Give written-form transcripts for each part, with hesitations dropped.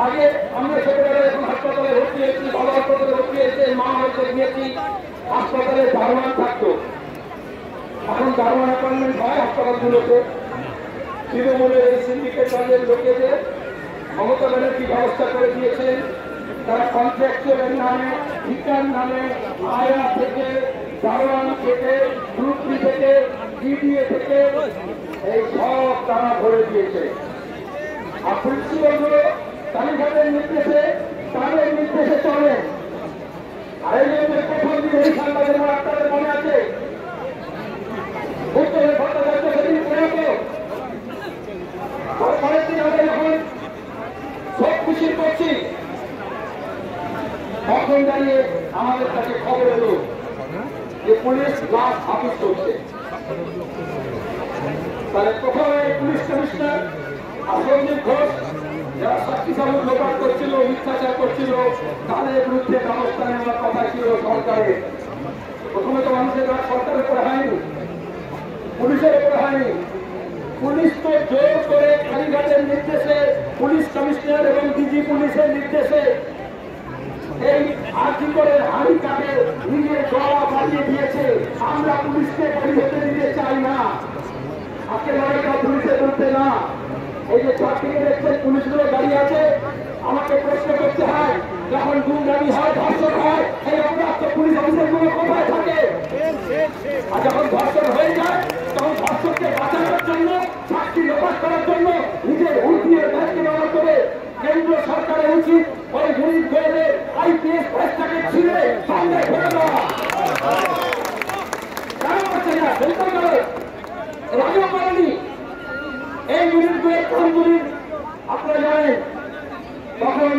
আগে আমরা ছোটবেলায় এখন হাসপাতালে ভর্তি হয়েছি, ভালো হাসপাতালে ভর্তি হয়েছে, মা হয়তো গিয়েছি, হাসপাতালে দারোয়ান থাকতো। এখন দারোয়ান অ্যাপয়েন্টমেন্ট হয় হাসপাতালগুলোতে। তৃণমূলের এই সিন্ডিকেট দলের লোকেদের মমতা ব্যানার্জি ব্যবস্থা করে দিয়েছেন। তারা কন্ট্রাকচুয়ালের নামে, ঠিকার নামে, আয়া থেকে, দারোয়ান থেকে, গ্রুপ ডি থেকে, ডিডিএ থেকে এই সব তারা ভরে দিয়েছে। আর প্রিন্সিপালগুলো কালীঘাটের নির্দেশে, তাদের নির্দেশে চলে। আর এই জন্য প্রথম দিন এই সাংবাদিক আপনাদের মনে আছে উত্তরের ভট্টাচার্য সেদিন প্রয়াত। পরের দিন আমরা যখন সব খুশি করছি, তখন দাঁড়িয়ে আমাদের কাছে খবর এলো যে পুলিশ লাশ হাফিজ করছে। তাহলে প্রথমে পুলিশ কমিশনার সঞ্জীব ঘোষ যারা সাক্ষী সাবুত লোপাট করছিল, মিথ্যাচার করছিল, তাদের বিরুদ্ধে ব্যবস্থা নেওয়ার কথা ছিল সরকারের। প্রথমে তো মানুষের রাগ সরকারের উপরে হয়নি, পুলিশের উপরে হয়নি। পুলিশ তো জোর করে কালীঘাটের নির্দেশে, পুলিশ কমিশনার এবং ডিজি পুলিশের নির্দেশে এই আর্জি করে হাড়ি কাটে নিজের গলা বাড়িয়ে দিয়েছে। আমরা পুলিশকে বাড়ি হতে দিতে চাই না, আজকে লড়াইটা পুলিশের বিরুদ্ধে না। এই যে চারদিকে দেখছেন পুলিশগুলো দাঁড়িয়ে আছে, আমাকে প্রশ্ন করতে হয় যখন গুন্ডামি হয়, ধর্ষণ হয়, এই অপরাধ তো পুলিশ অফিসার গুলো কোথায় থাকে? আর যখন ধর্ষণ হয়ে যায় তখন ধর্ষককে বাঁচানোর জন্য, সাক্ষী লোপাট করার জন্য নিজের উল্টিয়ে দায়িত্ব ব্যবহার করে কেন্দ্র সরকারের উচিত ওই গরিব গোয়েলের আইপিএস ভ্রষ্টাকে ছিঁড়ে সামনে ফেলে দেওয়া। কেন করছে না? সেন্টার করে রাজও করেনি। এই গরিব গোয়েল কামগুলির আপনারা জানেন তখন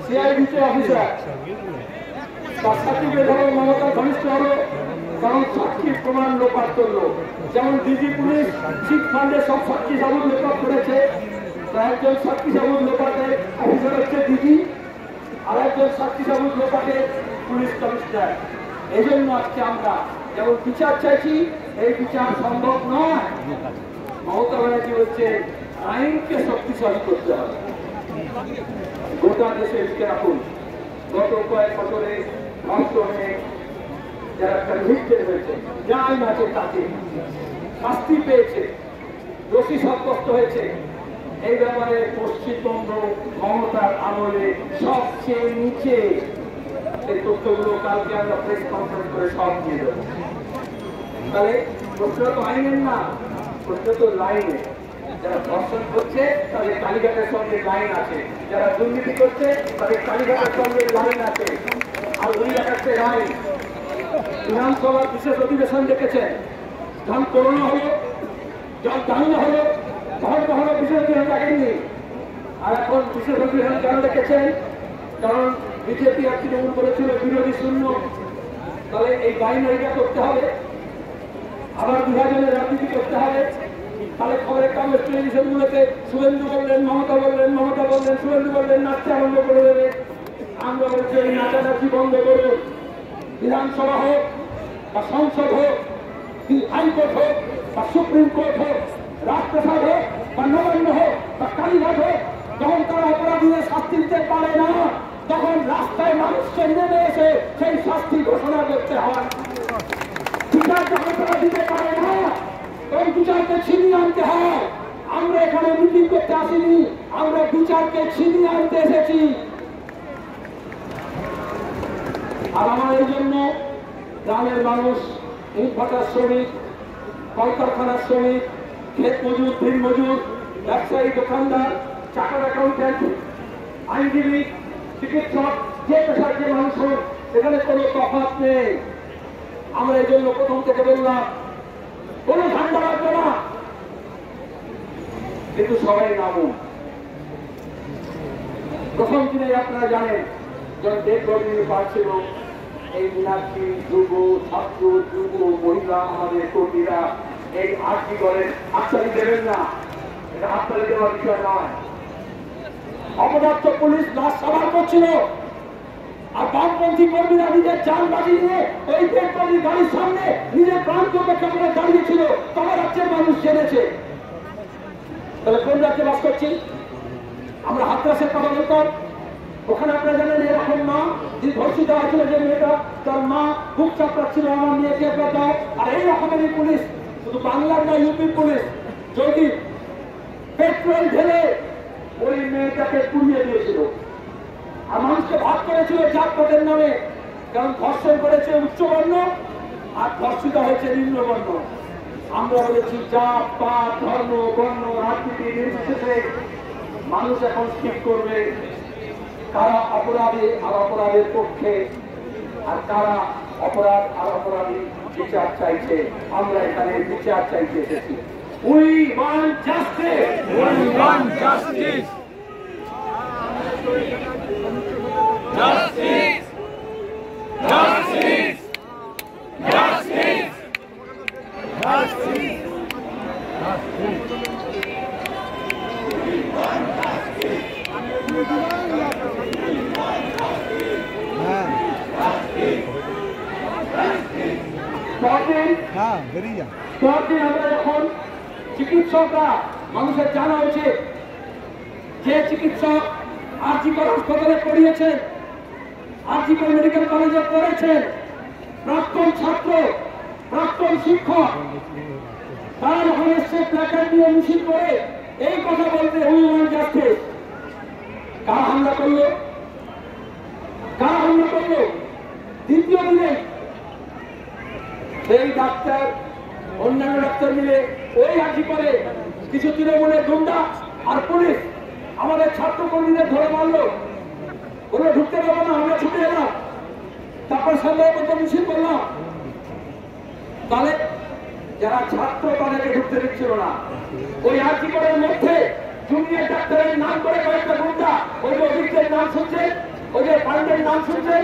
সিআইডিতে অফিসার তার সার্টিফিকেট হলো মমতার ঘনিষ্ঠ হলো, কারণ সাক্ষীর প্রমাণ লোপাট করলো। যেমন ডিজি পুলিশ চিট ফান্ডের সব সাক্ষী সাবুত লোপাট করেছে, একজন সাক্ষী সাবুত লোপাটের অফিসার হচ্ছে ডিজি, আর একজন সাক্ষী সাবুত লোপাটের পুলিশ কমিশনার। এই জন্য আজকে আমরা যেমন বিচার চাইছি, এই বিচার সম্ভব নয়। মমতা ব্যানার্জি হচ্ছে আইনকে শক্তিশালী করতে হবে, গোটা দেশে লিখে রাখুন। গত কয়েক বছরে ধর্ষণে যারা কনভিক্টেড হয়েছে, যা আইন আছে তাতে শাস্তি পেয়েছে, দোষী সাব্যস্ত হয়েছে, এই ব্যাপারে পশ্চিমবঙ্গ মমতার আমলে সবচেয়ে নিচে। এই তথ্যগুলো কালকে আমরা প্রেস কনফারেন্স করে সব দিয়ে দেবো। তাহলে প্রশ্ন তো আইনের না, প্রশ্ন তো লাইনে। যারা ধর্ষণ করছে তাদের কালীঘাটের সঙ্গে লাইন আছে, যারা দুর্নীতি করছে তাদের কালীঘাটের সঙ্গে লাইন আছে। আর ওই দেখাচ্ছে লাইন। বিধানসভার বিশেষ অধিবেশন দেখেছেন, যখন করোনা হলো, যখন দাঙ্গা হলো, তখন কখনো বিশেষ অধিবেশন দেখেননি। আর এখন বিশেষ অধিবেশন কেন দেখেছেন? কারণ বিজেপি আর তৃণমূল করেছিল বিরোধী শূন্য। তাহলে এই বাইনারিটা করতে হবে, আবার বিভাজনের রাজনীতি করতে হবে। তাহলে খবরের কাগজ টেলিভিশন গুলোতে শুভেন্দু বললেন, মমতা বললেন, মমতা বললেন, শুভেন্দু বললেন, নাচতে আরম্ভ করে দেবে। আমরা বলছি এই নাচানাচি বন্ধ করুন। বিধানসভা হোক বা সংসদ হোক, হাইকোর্ট হোক বা সুপ্রিম কোর্ট হোক, রাজপ্রাসাদ হোক বা নবান্ন হোক বা কালীঘাট হোক, যখন তারা অপরাধীদের শাস্তি দিতে পারে না, তখন রাস্তায় মানুষকে নেমে এসে সেই শাস্তি ঘোষণা করতে হয়। বিচার যখন তারা দিতে পারে না, তখন বিচারকে ছিনিয়ে আনতে হয়। আমরা এখানে মিটিং করতে আসিনি, আমরা বিচারকে ছিনিয়ে আনতে এসেছি। আর আমার এই জন্য গ্রামের মানুষ, ইটভাটার শ্রমিক, কলকারখানার শ্রমিক, ক্ষেত মজুর, দিন মজুর, ব্যবসায়ী, দোকানদার, চার্টার্ড অ্যাকাউন্ট্যান্ট, আইনজীবী, চিকিৎসক, যে পেশার যে মানুষ হোক, এখানে কোনো তফাৎ নেই। আমরা এই জন্য প্রথম থেকে বললাম কোনো ঝান্ডা রাখবো না, কিন্তু সবাই নামুন। প্রথম দিনে আপনারা জানেন যখন ডেড বডি পাচ্ছিল, এই মীনাক্ষী, যুব, ছাত্র, যুব, মহিলা, আমাদের কর্মীরা এই আর্জি করেন। হাততালি দেবেন না, এটা হাততালি দেওয়ার বিষয় নয়। অপদার্থ পুলিশ লাশ সাবার করছিল, আর বামপন্থী কর্মীরা নিজের যান বাজি নিয়ে ওই ডেড বডির গাড়ির সামনে নিজের প্রাণকে উপেক্ষা করে দাঁড়িয়েছিল। তবে রাজ্যের মানুষ জেনেছে। তাহলে কোন রাজ্যে বাস করছি আমরা? হাত হাতরাসের কথা বলতাম, ওখানে আপনারা জানেন এরকম মা যে ধর্ষিত হয়েছিল, যে মেয়েটা তার মা বুক চাপড়াচ্ছিল আমার মেয়েকে একবার দাও। আর এই রকমেরই পুলিশ, শুধু বাংলার না ইউপির পুলিশ, যদি পেট্রোল ঢেলে ওই মেয়েটাকে পুড়িয়ে দিয়েছিল আর মানুষকে ভাগ করেছিল জাতপাতের নামে। কারণ ধর্ষণ করেছে উচ্চবর্ণ আর ধর্ষিত হয়েছে নিম্নবর্ণ। আমরা বলেছি জাত পাত ধর্ম বর্ণ রাজনীতি নির্বিশেষে মানুষ এখন ঠিক করবে কারা অপরাধী আর অপরাধের পক্ষে, আর কারা অপরাধ আর অপরাধী বিচার চাইছে। আমরা এখানে বিচার চাইতে এসেছি। We want justice. We want justice. Justice. Justice. Justice. Justice. পরদিন আমরা যখন চিকিৎসকরা মানুষের জানা উচিত, যে চিকিৎসক আরজিকর হাসপাতালে পড়িয়েছেন, আরজিকর মেডিকেল কলেজে পড়েছেন, প্রাক্তন ছাত্র প্রাক্তন শিক্ষক, তারা যখন এসছে প্ল্যাকার্ড নিয়ে মিছিল করে এই কথা বলতে উই ওয়ান্ট জাস্টিস, কারা হামলা করলো? কারা হামলা করলো? দ্বিতীয় দিনে সেই ডাক্তার অন্যান্য ডাক্তার মিলে ওই আর্জি করে কিছু তৃণমূলের গুন্ডা আর পুলিশ আমাদের ছাত্র কর্মীদের ধরে মারলো, ওরা ঢুকতে দেবো না, আমরা ছুটে এলাম, তারপর সন্দেহ মিছিল করলাম। তাহলে যারা ছাত্র তাদেরকে ঢুকতে দিচ্ছিল না, ওই আর্জি করার মধ্যে জুনিয়র ডাক্তারের নাম করে কয়েকটা গুন্ডা, ওই যে অভিজ্ঞের নাম শুনছে, ওই যে পান্ডের নাম শুনছে,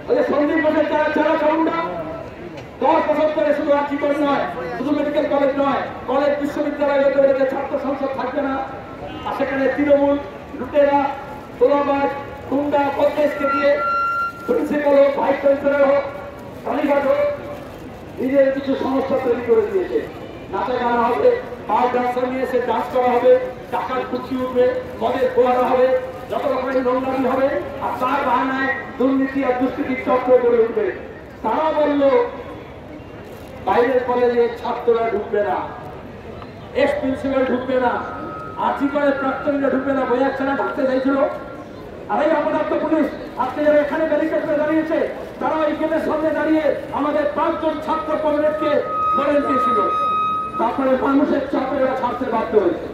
ওই যে সন্দীপ ঘোষের যারা চাউন্ডা 10 বছর ধরে শুধু আর্জিকর নয়, শুধু মেডিকেল কলেজ নয়, কলেজ বিশ্ববিদ্যালয় যে ছাত্র সংসদ থাকবে না, আর সেখানে তৃণমূল লুটেরা তোলাবাজ গুন্ডা কংগ্রেসকে দিয়ে প্রিন্সিপাল হোক ভাইস চ্যান্সেলর হোক কালীঘাট হোক নিজের কিছু সমস্যা তৈরি করে দিয়েছে। নাচা গানা হবে, পাওয়ার ডান্সার নিয়ে এসে ডান্স করা হবে, টাকার খুশি উঠবে, মদের ফোয়ারা হবে, যত রকমের নোংরামি হবে, আর তার বাহানায় দুর্নীতি আর দুষ্কৃতির চক্র গড়ে উঠবে। তারা বলল বাইরের কলেজে ছাত্ররা ঢুকবে না, এক্স প্রিন্সিপাল ঢুকবে না, আর্জিকরের প্রাক্তনীরা ঢুকবে না, বই একখানা ঢুকতে চাইছিল। আর এই অপরাধ পুলিশ আজকে যারা এখানে ব্যারিকেড করে দাঁড়িয়েছে, তারা এই গেটের সামনে দাঁড়িয়ে আমাদের 5 জন ছাত্র কমরেডকে ধরে দিয়েছিল। তারপরে মানুষের চাপে এরা ছাড়তে বাধ্য হয়েছে।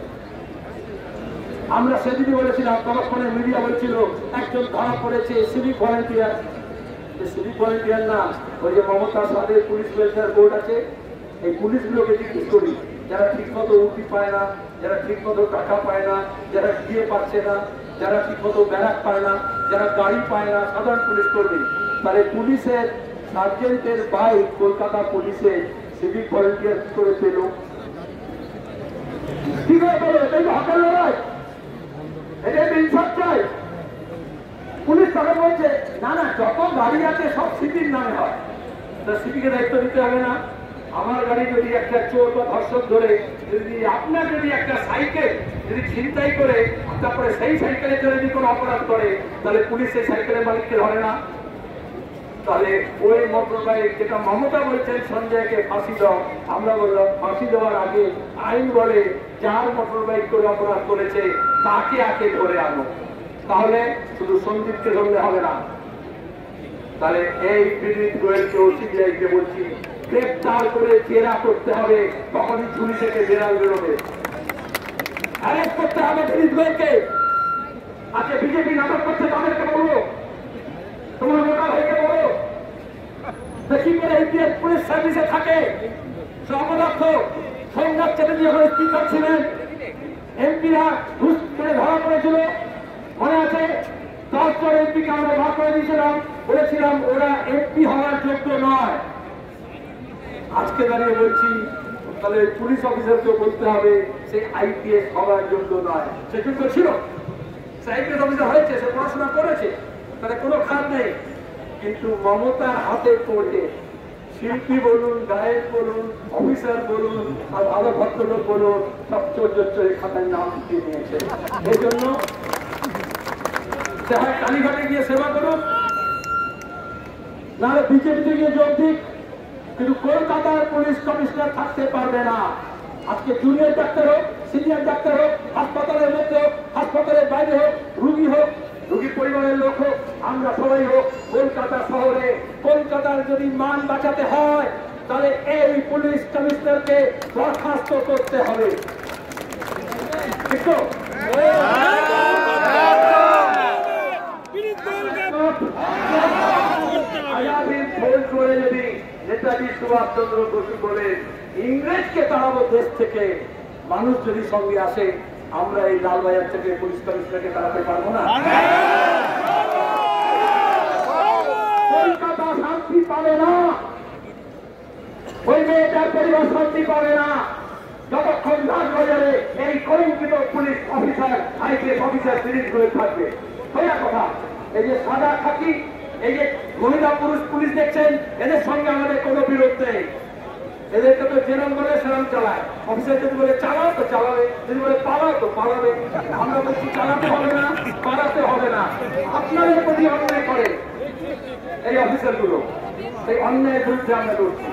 আমরা সেদিনই বলেছিলাম, ততক্ষণে মিডিয়া বলছিল একজন ধরা পড়েছে সিভিক ভলেন্টিয়ার। সিভিক ভলেন্টিয়ার না, ওই যে মমতা সাদের পুলিশ ওয়েলফেয়ার বোর্ড আছে, এই পুলিশগুলোকে জিজ্ঞেস করি, যারা ঠিক মতো উঠি পায় না, যারা ঠিক মতো টাকা পায় না, যারা গিয়ে পাচ্ছে না, যারা ঠিক মতো ব্যারাক পায় না, যারা গাড়ি পায় না, সাধারণ পুলিশ কর্মী, তাহলে পুলিশের সার্জেন্টের বাইক কলকাতা পুলিশে সিভিক ভলেন্টিয়ার কি করে পেল? কি করে পেল? এটাই হকের লড়াই, এটাই ইনসাফ চাই। পুলিশ তাকে বলছে না না, যত গাড়ি আছে সব সিপির নামে হয়, তা সিপিকে দায়িত্ব দিতে হবে না? আমার গাড়ি যদি একটা চোর বা ধর্ষক ধরে, যদি আপনার যদি একটা সাইকেল যদি ছিনতাই করে তারপরে সেই সাইকেলে চলে যদি কোনো অপরাধ করে, তাহলে পুলিশ সেই সাইকেলের মালিককে ধরে না? তাহলে ওই মোটর বাইক যেটা মমতা বলছেন সঞ্জয়কে ফাঁসি দাও, আমরা বললাম ফাঁসি দেওয়ার আগে আইন বলে যার মোটর বাইক করে অপরাধ করেছে তাকে আগে ধরে আনো, তাহলে শুধু সন্দীপকে ধরলে হবে না। তাহলে এই বিনীত গোয়েলকে ও সিবিআইকে বলছি, গ্রেপ্তার করে জেরা করতে হবে, তখনই ঝুলি থেকে বেড়াল বেরোবে। অ্যারেস্ট করতে হবে বিনীত গোয়েলকে। আজকে বিজেপি নাটক করছে, তাদেরকে বলবো, তোমার মোটা ভাইকে বলো, কি করে ইন্ডিয়ান পুলিশ সার্ভিসে থাকে অপদার্থ। সোমনাথ চ্যাটার্জি যখন স্পিকার ছিলেন, এমপিরা ঘুষ করে ধরা পড়েছিল, মনে আছে? 10 জন এমপিকে আমরা ভাগ করে দিয়েছিলাম, বলেছিলাম ওরা এমপি হওয়ার যোগ্য নয়। আজকে দাঁড়িয়ে বলছি তাহলে পুলিশ অফিসারকে বলতে হবে সে আইপিএস হওয়ার যোগ্য নয়। সে যোগ্য ছিল, সে আইপিএস অফিসার হয়েছে, সে পড়াশোনা করেছে, তাহলে কোনো খাত নেই। কিন্তু মমতার হাতে পড়ে শিল্পী বলুন, গায়ক বলুন, অফিসার বলুন, আর ভালো ভদ্রলোক বলুন, সব চোর খাতায় নাম দিয়ে নিয়েছে। এই জন্য সে হয় কালীঘাটে গিয়ে সেবা করুক, নাহলে বিজেপিতে গিয়ে যোগ দিক, কিন্তু কলকাতার পুলিশ কমিশনার থাকতে পারবে না। আজকে জুনিয়র ডাক্তার হোক, সিনিয়র ডাক্তার হোক, হাসপাতালের মধ্যে হোক, হাসপাতালের বাইরে হোক, রুগী হোক, রুগীর পরিবারের লোক হোক, আমরা সবাই হোক, কলকাতা শহরে কলকাতার যদি মান বাঁচাতে হয় তাহলে এই পুলিশ কমিশনারকে বরখাস্ত করতে হবে। ঠিক তো? আজাদির ফোন করে যদি নেতাজি সুভাষচন্দ্র বসু বলে ইংরেজকে তাড়াবো দেশ থেকে, মানুষ যদি সঙ্গে আসে, আমরা এই লালবাজার থেকে পুলিশ কমিশনারকে তাড়াতে পারবো না। কলকাতা শান্তি পাবে না, ওই মেয়েটার পরিবার শান্তি পাবে না যতক্ষণ লালবাজারে এই কলঙ্কিত police officer, IPS officer series করে থাকবে। সোজা কথা, এই যে সাদা খাকি, এই যে মহিলা পুরুষ পুলিশ দেখছেন, এদের সঙ্গে আমাদের কোনো বিরোধ নেই। এদেরকে তো যেরকম বলে সেরকম চালায়। অফিসার যদি বলে চালাও তো চালাবে, যদি বলে পালাও তো পালাবে। আমরা বলছি চালাতে হবে না, পালাতে হবে না। আপনাদের প্রতি অন্যায় করে এই অফিসারগুলো, এই অন্যায়ের বিরুদ্ধে আমরা লড়ছি।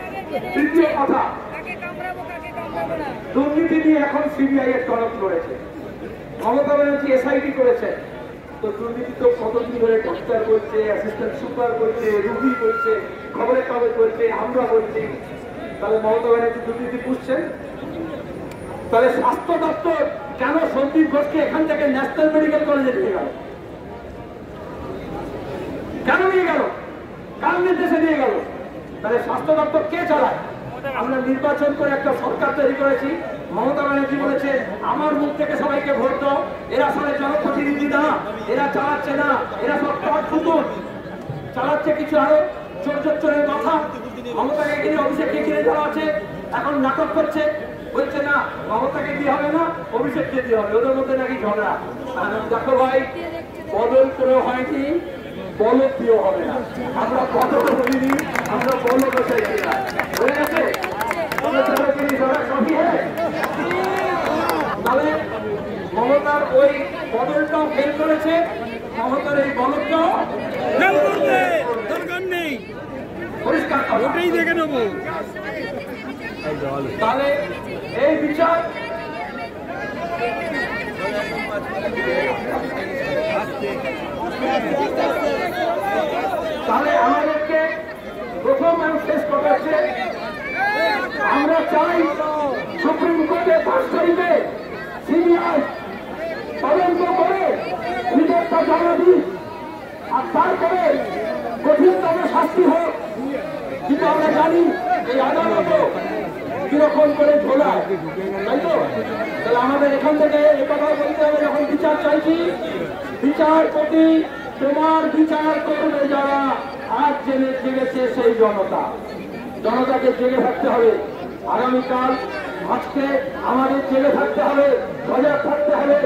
তৃতীয় কথা, দুর্নীতি নিয়ে এখন সিবিআই এর তদন্ত রয়েছে। মমতা ব্যানার্জি এসআইটি করেছে, তো দুর্নীতি তো কতদিন ধরে ডাক্তার করছে, অ্যাসিস্ট্যান্ট সুপার করছে, রুগী করছে, খবরের কাগজ করছে, আমরা করছি। তাহলে মমতা ব্যানার্জি দুর্নীতি বুঝছেন? তাহলে স্বাস্থ্য দপ্তর কেন সন্দীপ ঘোষকে এখান থেকে ন্যাশনাল মেডিকেল কলেজে নিয়ে গেল? কেন নিয়ে গেল? কার নির্দেশে নিয়ে গেল? তাহলে স্বাস্থ্য দপ্তর কে চালায়? আমরা নির্বাচন করে একটা সরকার তৈরি করেছি। মমতা ব্যানার্জি বলেছে আমার মুখ থেকে সবাইকে ভোট দাও, এরা সবাই জনপ্রতিনিধি না, এরা চালাচ্ছে না, এরা সব টট ফুতুন চালাচ্ছে। কিছু আরো চোরের কথা, মমতাকে কিনে অভিষেককে কিনে দেওয়া আছে, এখন নাটক করছে, বলছে না মমতাকে দিয়ে হবে না, অভিষেককে দিয়ে হবে, ওদের মধ্যে নাকি ঝগড়া। দেখো ভাই, বদল করে হয়নি, বলদ দিয়েও হবে না। আমরা বদল বলিনি, আমরা বলদ চাইছি না। হয়ে গেছে? তাহলে মমতার ওই বদলটাও ফেল করেছে, মমতার এই বলদটাও দরকার নেই, পরিষ্কার ওটাই দেখে নেবো। তাহলে এই বিচার তাহলে আমাদেরকে প্রথম এবং শেষ কথা হচ্ছে, আমরা চাই সুপ্রিম কোর্টে 5 তারিখে সিবিআই তদন্ত করে রিপোর্টটা জমা দিই, আর তারপরে কঠিনতম শাস্তি হোক। কিন্তু আমরা জানি এই আদালত কিরকম করে ঝোলায়, তাই তো? তাহলে আমাদের এখান থেকে একথা বলতে হবে, যখন বিচার চাইছি, বিচারপতি তোমার বিচার করবে যারা আজ জেগেছে সেই জনতা। জনতাকে জেগে থাকতে হবে। আগামীকাল আজকে আমাদের জেগে থাকতে হবে, সজাগ থাকতে হবে,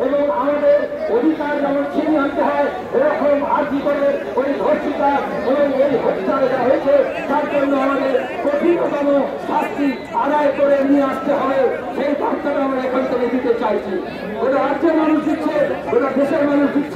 এবং আমাদের অধিকার যেমন ছিনিয়ে আনতে হয়, এরকম আর্জি করে ওই ধর্ষিতা এবং এই হত্যা যা হয়েছে তার জন্য আমাদের কঠিনতম শাস্তি আদায় করে নিয়ে আসতে হবে। সেই বার্তাটা আমরা এখান থেকে দিতে চাইছি। ওটা রাজ্যের মানুষ দিচ্ছে, ওটা দেশের মানুষ দিচ্ছে।